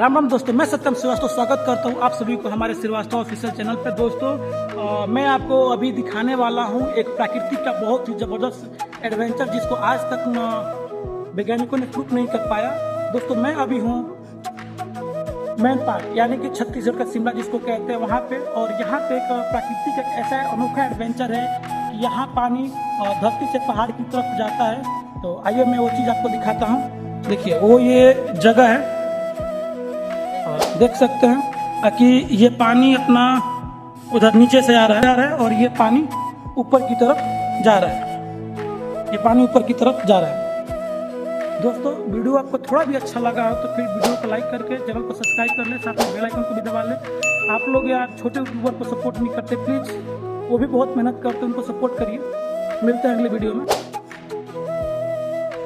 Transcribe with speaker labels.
Speaker 1: राम राम दोस्तों, मैं सत्यम श्रीवास्तव स्वागत करता हूं आप सभी को हमारे श्रीवास्तव ऑफिशियल चैनल पे। दोस्तों मैं आपको अभी दिखाने वाला हूं एक प्राकृतिक का बहुत ही जबरदस्त एडवेंचर जिसको आज तक वैज्ञानिकों ने प्रूफ नहीं कर पाया। दोस्तों मैं अभी हूं मैन पार्क यानी कि छत्तीसगढ़ का शिमला जिसको कहते हैं वहाँ पे, और यहाँ पे एक प्राकृतिक एक ऐसा अनोखा एडवेंचर है कि यहाँ पानी धरती से पहाड़ की तरफ जाता है। तो आइए मैं वो चीज़ आपको दिखाता हूँ। देखिए वो ये जगह है, देख सकते हैं कि ये पानी अपना उधर नीचे से आ रहा है और ये पानी ऊपर की तरफ जा रहा है। ये पानी ऊपर की तरफ जा रहा है। दोस्तों वीडियो आपको थोड़ा भी अच्छा लगा हो तो फिर वीडियो को लाइक करके चैनल को सब्सक्राइब कर लें, साथ में बेल आइकन को भी दबा लें। आप लोग यार छोटे यूट्यूबर को सपोर्ट नहीं करते, प्लीज़ वो भी बहुत मेहनत करते हैं, उनको सपोर्ट करिए। मिलते हैं अगले वीडियो में।